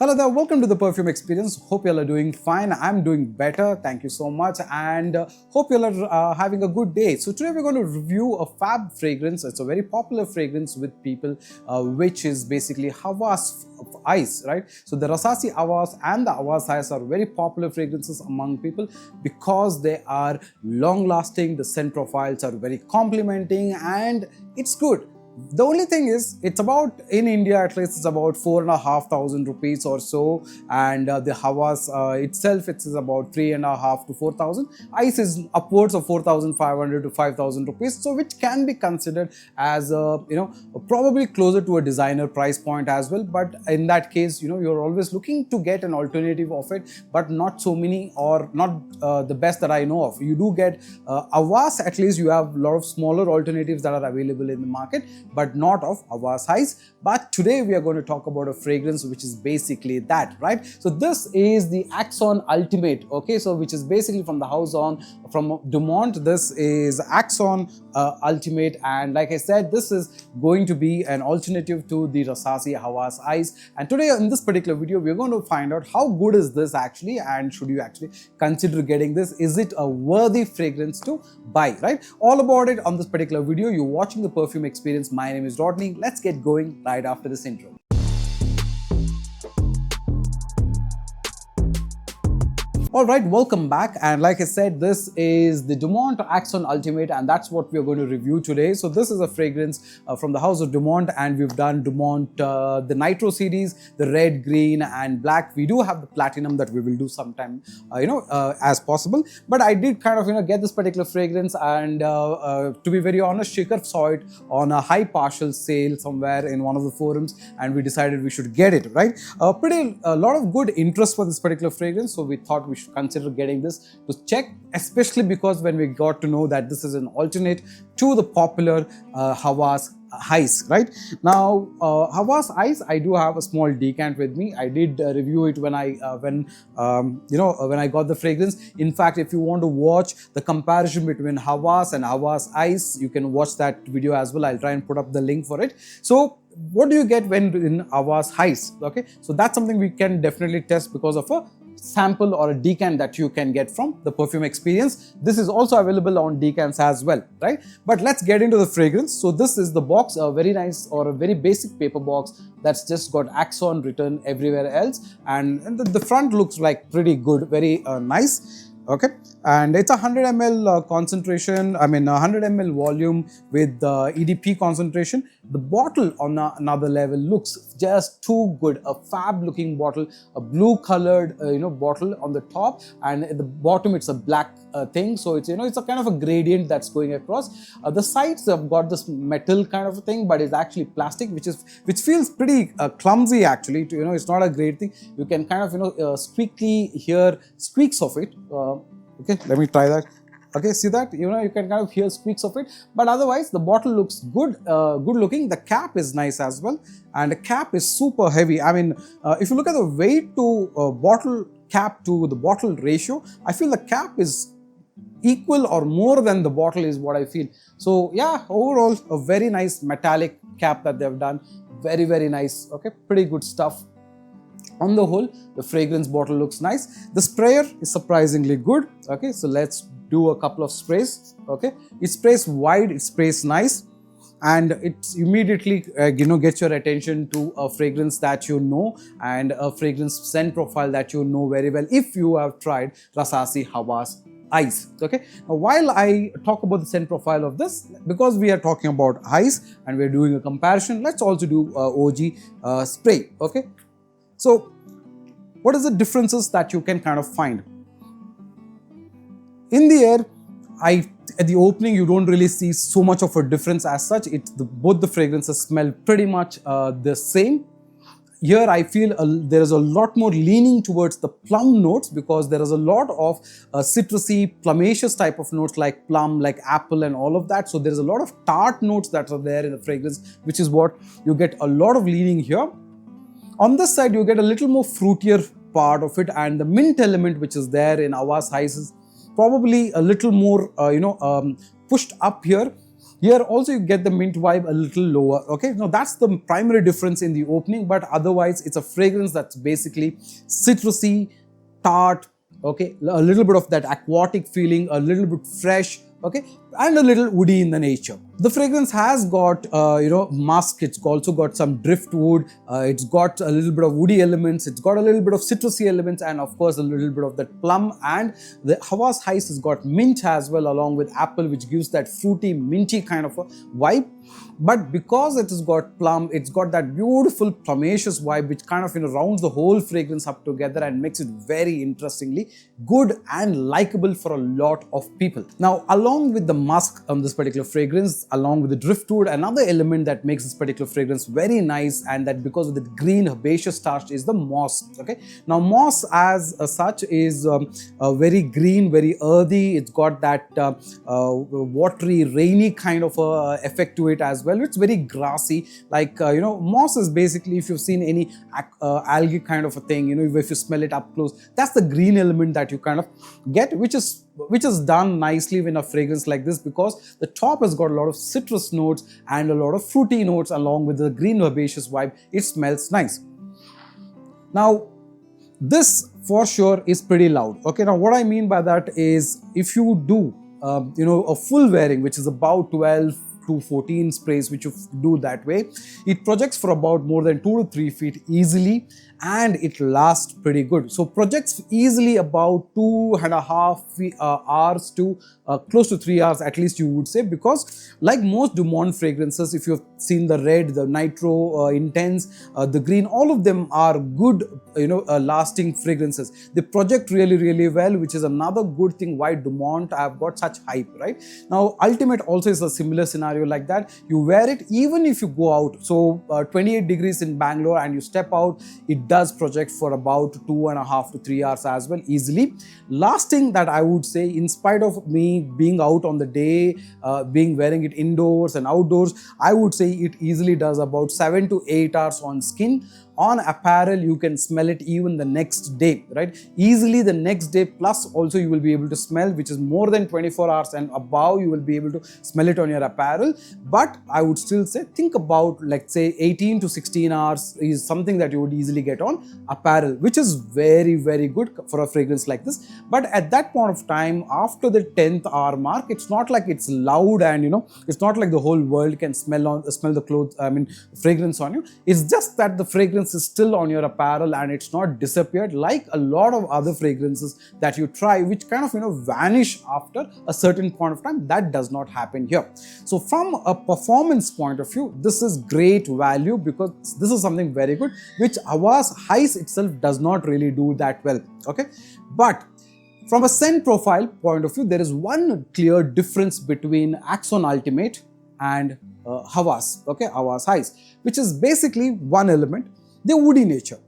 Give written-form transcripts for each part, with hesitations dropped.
Hello there, welcome to the Perfume Experience. Hope you all are doing fine. I'm doing better. Thank you so much, and hope you all are having a good day. So today we're going to review a fab fragrance. It's a very popular fragrance with people, which is basically Hawas Ice, right? So the Rasasi Hawas and the Hawas Ice are very popular fragrances among people because they are long-lasting. The scent profiles are very complimenting, and it's good. The only thing is, it's about, in India at least, it's about 4,500 rupees or so, and the Hawas itself, it's about 3,500 to 4,000. Ice is upwards of 4,500 to 5,000 rupees, so which can be considered as probably closer to a designer price point as well. But in that case, you're always looking to get an alternative of it, but not so many, or not the best that I know of. You do get Hawas, at least you have a lot of smaller alternatives that are available in the market, but not of Hawas Ice. But today we are going to talk about a fragrance which is basically that, right? So this is the Axon Ultimate, okay? So which is basically from the house from Dumont. This is Axon Ultimate, and like I said, this is going to be an alternative to the Rasasi Hawas Ice. And today in this particular video, we're going to find out how good is this actually, and should you actually consider getting this? Is it a worthy fragrance to buy, right? All about it on this particular video. You're watching the Perfume Experience. My name is Rodney. Let's get going right after this intro. Alright, welcome back, and like I said, this is the Dumont Axon Ultimate, and that's what we're going to review today. So this is a fragrance from the house of Dumont, and we've done Dumont, the Nitro series, the red, green and black. We do have the platinum that we will do sometime, as possible. But I did kind of, get this particular fragrance, and to be very honest, Shikhar saw it on a high partial sale somewhere in one of the forums, and we decided we should get it, right? A lot of good interest for this particular fragrance, so we thought we should consider getting this to check, especially because when we got to know that this is an alternate to the popular Hawas Ice, right? Now Hawas Ice, I do have a small decant with me. I did review it when I got the fragrance. In fact, if you want to watch the comparison between Hawas and Hawas Ice, you can watch that video as well. I'll try and put up the link for it. So what do you get when in Hawas Ice? Okay, so that's something we can definitely test because of a sample or a decant that you can get from the Perfume Experience. This is also available on decants as well, right? But let's get into the fragrance. So this is the box, a very nice or a very basic paper box that's just got Axon written everywhere else, and the front looks like pretty good, very nice. Okay, and it's 100 ml concentration, 100 ml volume with EDP concentration. The bottle on another level looks just too good. A fab looking bottle, a blue colored bottle on the top, and at the bottom it's a black thing. So it's it's a kind of a gradient that's going across. The sides have got this metal kind of a thing, but it's actually plastic, which feels pretty clumsy actually. It's not a great thing. You can kind of squeakly hear squeaks of it. Okay, let me try that. Okay, see that? You can kind of hear squeaks of it, but otherwise the bottle looks good, good looking. The cap is nice as well, and the cap is super heavy. If you look at the weight to bottle cap to the bottle ratio, I feel the cap is equal or more than the bottle is what I feel. So yeah, overall a very nice metallic cap that they've done. Very, very nice. Okay, pretty good stuff. On the whole, the fragrance bottle looks nice. The sprayer is surprisingly good. Okay, so let's do a couple of sprays. Okay, it sprays wide, it sprays nice, and it immediately gets your attention to a fragrance that you know, and a fragrance scent profile that you know very well if you have tried Rasasi Hawas Ice. Okay, now while I talk about the scent profile of this, because we are talking about ice and we're doing a comparison, let's also do OG spray. Okay, so what is the differences that you can kind of find? In the air, at the opening, you don't really see so much of a difference as such. Both the fragrances smell pretty much the same. Here I feel there is a lot more leaning towards the plum notes, because there is a lot of citrusy, plumaceous type of notes like plum, like apple and all of that. So there is a lot of tart notes that are there in the fragrance, which is what you get a lot of leaning here. On this side, you get a little more fruitier part of it, and the mint element which is there in Hawas Ice is probably a little more, pushed up here. Here also you get the mint vibe a little lower. Okay, now that's the primary difference in the opening, but otherwise it's a fragrance that's basically citrusy, tart, okay, a little bit of that aquatic feeling, a little bit fresh, okay, and a little woody in the nature. The fragrance has got musk, it's also got some driftwood, it's got a little bit of woody elements, it's got a little bit of citrusy elements, and of course a little bit of that plum, and the Hawas Ice has got mint as well along with apple, which gives that fruity minty kind of a vibe. But because it has got plum, it's got that beautiful plumacious vibe which kind of rounds the whole fragrance up together and makes it very interestingly good and likable for a lot of people. Now along with the musk on this particular fragrance, along with the driftwood, another element that makes this particular fragrance very nice, and that because of the green herbaceous starch, is the moss. Okay, now moss as such is very green, very earthy. It's got that watery, rainy kind of effect to it as well. It's very grassy, like moss is basically, if you've seen any algae kind of a thing, if you smell it up close, that's the green element that you kind of get, which is done nicely in a fragrance like this, because the top has got a lot of citrus notes and a lot of fruity notes along with the green herbaceous vibe. It smells nice. Now this for sure is pretty loud. Okay, now what I mean by that is, if you do a full wearing, which is about 12 to 14 sprays, which you do that way, it projects for about more than 2 to 3 feet easily, and it lasts pretty good. So projects easily about 2.5 hours to close to 3 hours at least, you would say, because like most Dumont fragrances, if you've seen the red, the nitro, intense, the green, all of them are good lasting fragrances. They project really well, which is another good thing why Dumont have got such hype, right? Now Ultimate also is a similar scenario like that. You wear it even if you go out, so 28 degrees in Bangalore, and you step out, it does project for about 2.5 to 3 hours as well, easily. Last thing that I would say, in spite of me being out on the day, wearing it indoors and outdoors, I would say it easily does about 7 to 8 hours on skin. On apparel, you can smell it even the next day, right? Easily the next day, plus also you will be able to smell, which is more than 24 hours and above, you will be able to smell it on your apparel. But I would still say, think about, like say 18 to 16 hours is something that you would easily get on apparel, which is very good for a fragrance like this. But at that point of time, after the 10th hour mark, it's not like it's loud and it's not like the whole world can smell the clothes, fragrance on you. It's just that the fragrance is still on your apparel and it's not disappeared like a lot of other fragrances that you try, which kind of vanish after a certain point of time. That does not happen here. So from a performance point of view, this is great value, because this is something very good, which Hawas Ice itself does not really do that well. Okay, but from a scent profile point of view, there is one clear difference between Axon Ultimate and Hawas, okay, Hawas Ice, which is basically one element, the woody nature.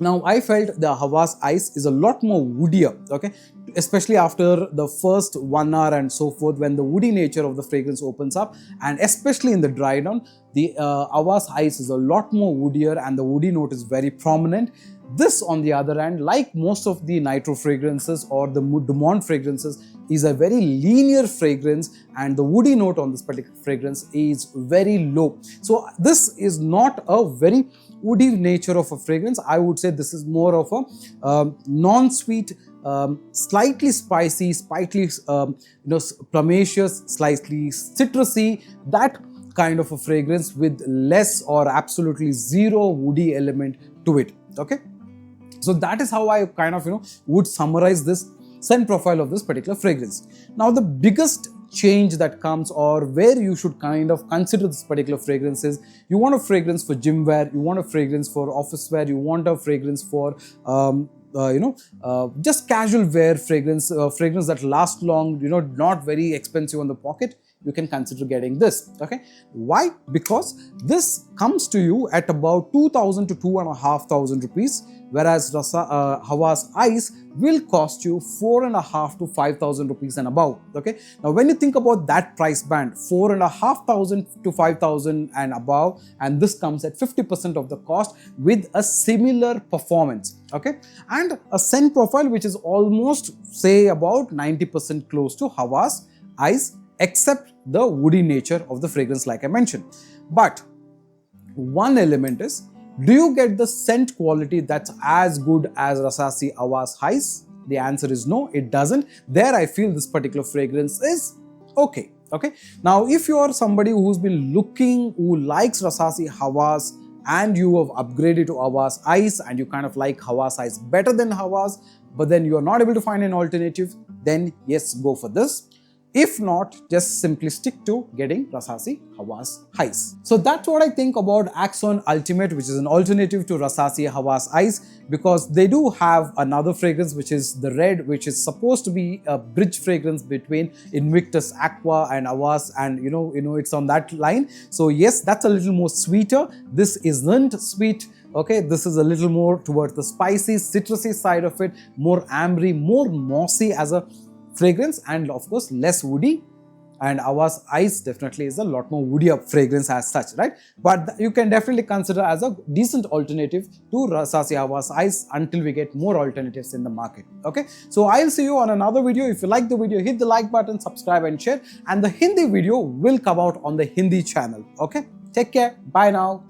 Now I felt the Hawas Ice is a lot more woodier, okay, especially after the first 1 hour and so forth, when the woody nature of the fragrance opens up, and especially in the dry down, the Hawas Ice is a lot more woodier and the woody note is very prominent. This, on the other hand, like most of the nitro fragrances or the Dumont fragrances, is a very linear fragrance, and the woody note on this particular fragrance is very low. So this is not a very woody nature of a fragrance. I would say this is more of a non-sweet, slightly spicy, slightly plumacious, slightly citrusy, that kind of a fragrance with less or absolutely zero woody element to it. Okay, so that is how I kind of would summarize this scent profile of this particular fragrance. Now the biggest change that comes, or where you should kind of consider this particular fragrance, is you want a fragrance for gym wear, you want a fragrance for office wear, you want a fragrance for just casual wear fragrance that lasts long, not very expensive on the pocket. You can consider getting this. Okay, why? Because this comes to you at about 2,000 to 2,500 rupees, whereas Hawas Ice will cost you 4,500 to 5,000 rupees and above. Okay, now when you think about that price band, 4,500 to 5,000 and above, and this comes at 50% of the cost with a similar performance. Okay, and a scent profile which is almost, say, about 90% close to Hawas Ice, except the woody nature of the fragrance like I mentioned. But one element is, do you get the scent quality that's as good as Rasasi Hawas Ice? The answer is no, it doesn't. There I feel this particular fragrance is okay. Okay. Now, if you are somebody who's been looking, who likes Rasasi Hawas and you have upgraded to Hawas Ice and you kind of like Hawas Ice better than Hawas, but then you are not able to find an alternative, then yes, go for this. If not, just simply stick to getting Rasasi Hawas Ice. So that's what I think about Axon Ultimate, which is an alternative to Rasasi Hawas Ice, because they do have another fragrance, which is the red, which is supposed to be a bridge fragrance between Invictus Aqua and Hawas, and you know it's on that line. So yes, that's a little more sweeter. This isn't sweet. Okay, this is a little more towards the spicy, citrusy side of it, more ambery, more mossy as a fragrance, and of course less woody. And Hawas Ice definitely is a lot more woody fragrance as such, right? But you can definitely consider as a decent alternative to Rasasi Hawas Ice until we get more alternatives in the market. Okay, so I'll see you on another video. If you like the video, hit the like button, subscribe and share, and the Hindi video will come out on the Hindi channel. Okay, take care, bye now.